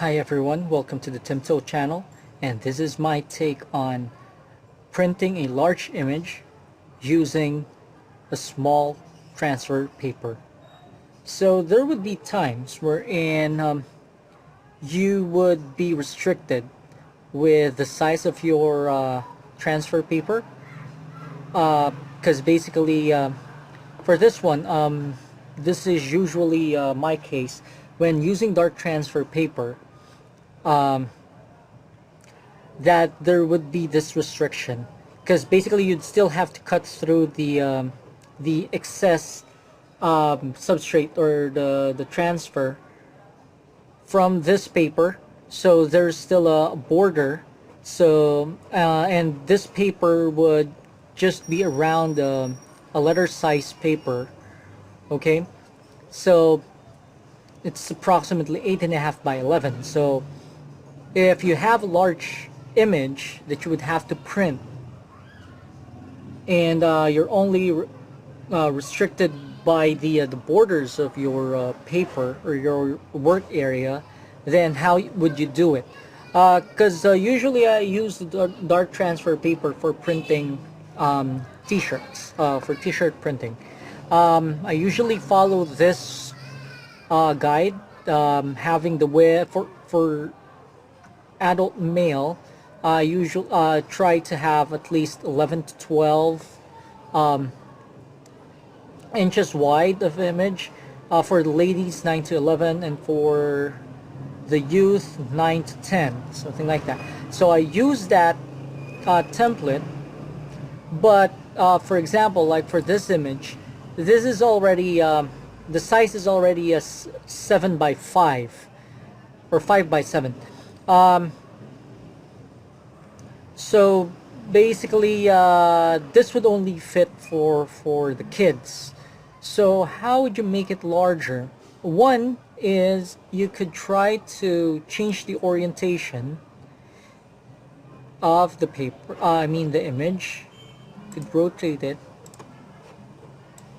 Hi everyone, welcome to the Timto channel, and this is my take on printing a large image using a small transfer paper. So there would be times wherein you would be restricted with the size of your transfer paper, because basically for this one, this is usually my case when using dark transfer paper, that there would be this restriction, because basically you'd still have to cut through the excess substrate or the transfer from this paper, so there's still a border. So and this paper would just be around a letter size paper. Okay, so it's approximately 8.5 by 11. So if you have a large image that you would have to print, and you're only restricted by the borders of your paper or your work area, then how would you do it? Because usually I use the dark transfer paper for printing t-shirts, for t-shirt printing. I usually follow this guide, having the width for adult male. I usually try to have at least 11 to 12 inches wide of image. For the ladies, 9 to 11, and for the youth, 9 to 10, something like that. So I use that template, but for example, like for this image, this is already the size is already a 7 by 5 or 5 by 7. So basically this would only fit for the kids. So how would you make it larger? One is you could try to change the orientation of the paper, I mean the image. You could rotate it,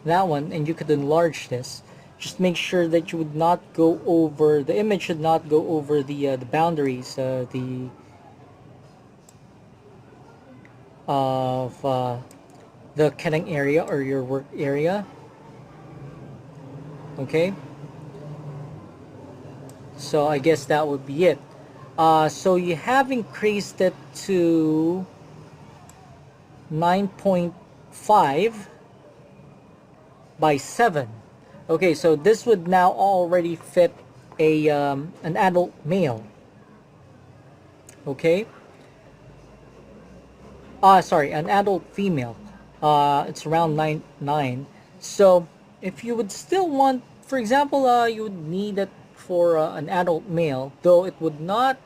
that one, and you could enlarge this. Just make sure that you would not go over, the image should not go over the boundaries, the of the cutting area or your work area. Okay, so I guess that would be it. So you have increased it to 9.5 by 7. Okay, so this would now already fit a an adult male. Okay, sorry, an adult female. It's around 9. So if you would still want, for example, you would need it for an adult male, though it would not,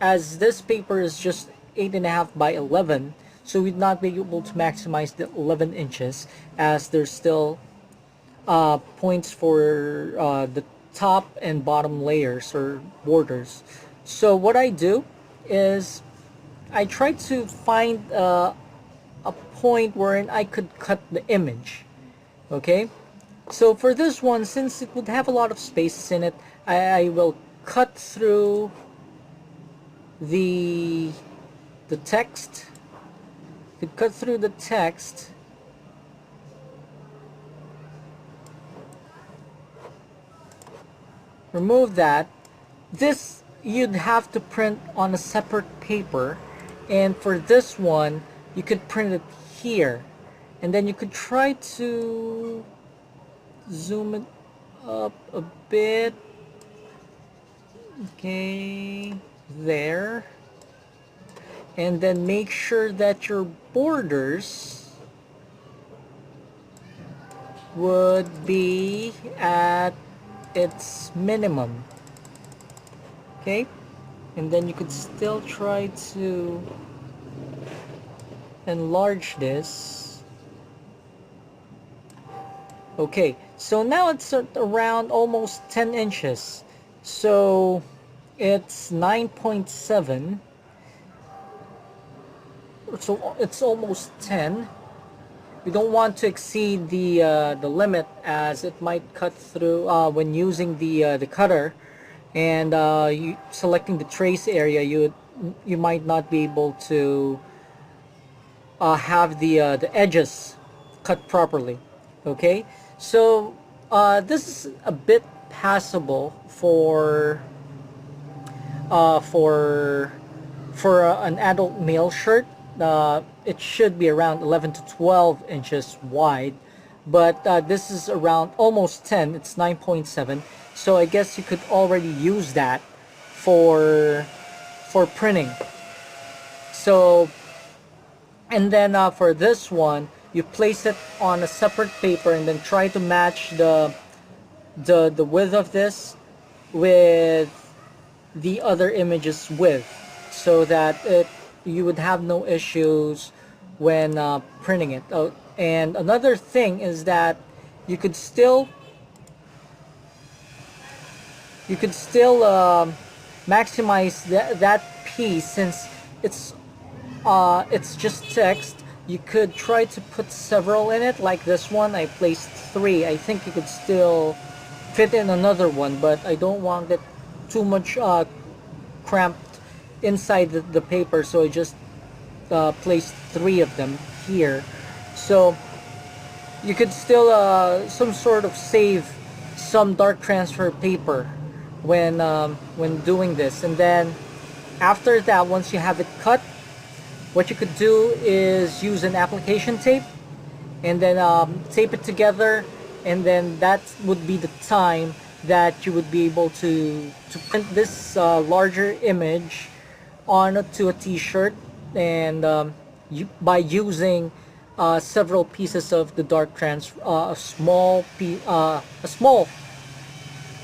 as this paper is just 8.5 by 11, so we'd not be able to maximize the 11 inches, as there's still points for the top and bottom layers or borders. So what I do is I try to find a point wherein I could cut the image. Okay, so for this one, since it would have a lot of spaces in it, I will cut through the text. You could cut through the text, remove that. This you'd have to print on a separate paper, and for this one you could print it here, and then you could try to zoom it up a bit. Okay, there, and then make sure that your borders would be at its minimum. Okay, and then you could still try to enlarge this. Okay, so now it's at around almost 10 inches. So it's 9.7. So it's almost 10. We don't want to exceed the limit, as it might cut through when using the cutter. and you selecting the trace area, you might not be able to have the edges cut properly. Okay, so this is a bit passable uh, for an adult male shirt. It should be around 11 to 12 inches wide, but this is around almost 10. It's 9.7. So I guess you could already use that for printing. So, and then for this one, you place it on a separate paper and then try to match the width of this with the other image's width, so that you would have no issues when printing it. Oh, and another thing is that you could still maximize that piece, since it's just text. You could try to put several in it, like this one. I placed three. I think you could still fit in another one, but I don't want it too much cramped inside the paper, so I just placed three of them here. So you could still some sort of save some dark transfer paper when doing this. And then after that, once you have it cut, what you could do is use an application tape and then tape it together, and then that would be the time that you would be able to print this larger image onto a t-shirt, and by using several pieces of the dark transfer, a small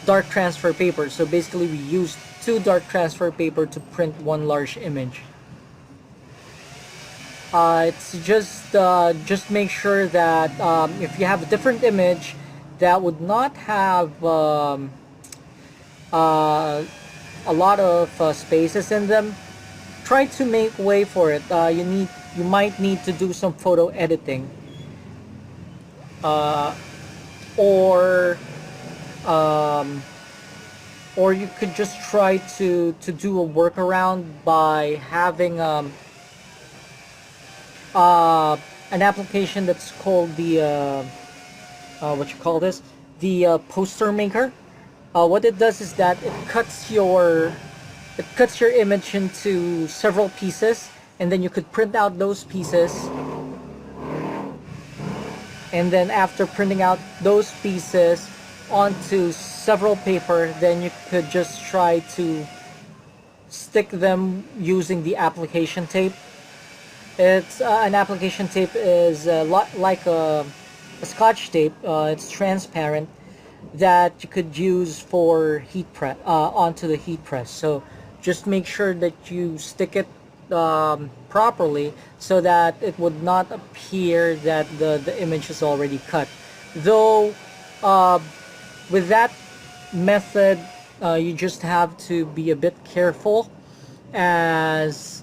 dark transfer paper. So basically we used two dark transfer paper to print one large image. It's just make sure that if you have a different image that would not have a lot of spaces in them, try to make way for it. You might need to do some photo editing, uh, or um, or you could just try to do a workaround by having an application that's called the what you call this, the poster maker. What it does is that it cuts your image into several pieces, and then you could print out those pieces, and then after printing out those pieces onto several paper, then you could just try to stick them using the application tape. It's an application tape is like a scotch tape. It's transparent, that you could use for heat press onto the heat press. So just make sure that you stick it properly, so that it would not appear that the image is already cut. Though with that method, you just have to be a bit careful, as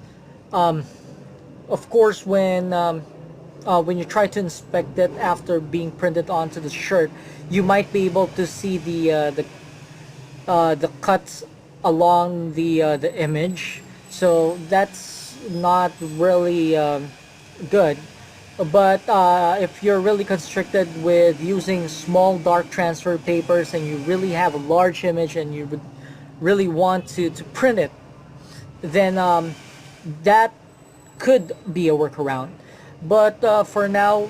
of course when you try to inspect it after being printed onto the shirt, you might be able to see the cuts along the image. So that's not really good. But if you're really constricted with using small dark transfer papers, and you really have a large image and you would really want to print it, then that could be a workaround. But for now,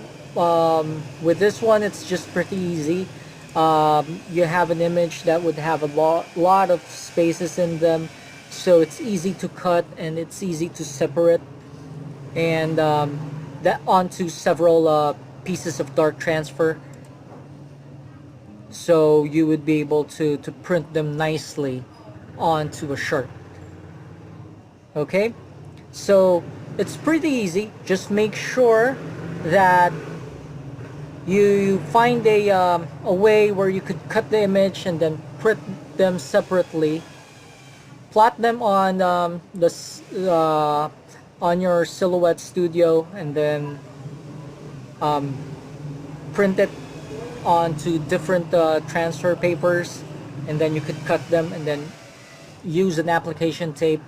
with this one, it's just pretty easy. You have an image that would have a lot of spaces in them, so it's easy to cut and it's easy to separate, and that onto several pieces of dark transfer, so you would be able to print them nicely onto a shirt. Okay, so it's pretty easy. Just make sure that you find a way where you could cut the image and then print them separately, plot them on on your Silhouette Studio, and then print it onto different transfer papers, and then you could cut them and then use an application tape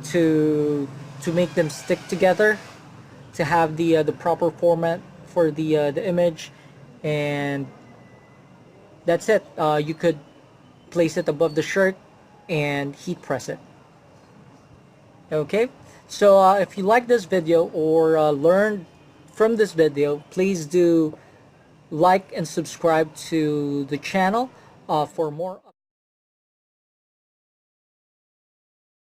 to make them stick together, to have the proper format for the image, and that's it. You could place it above the shirt and heat press it. Okay, so if you like this video or learned from this video, please do like and subscribe to the channel for more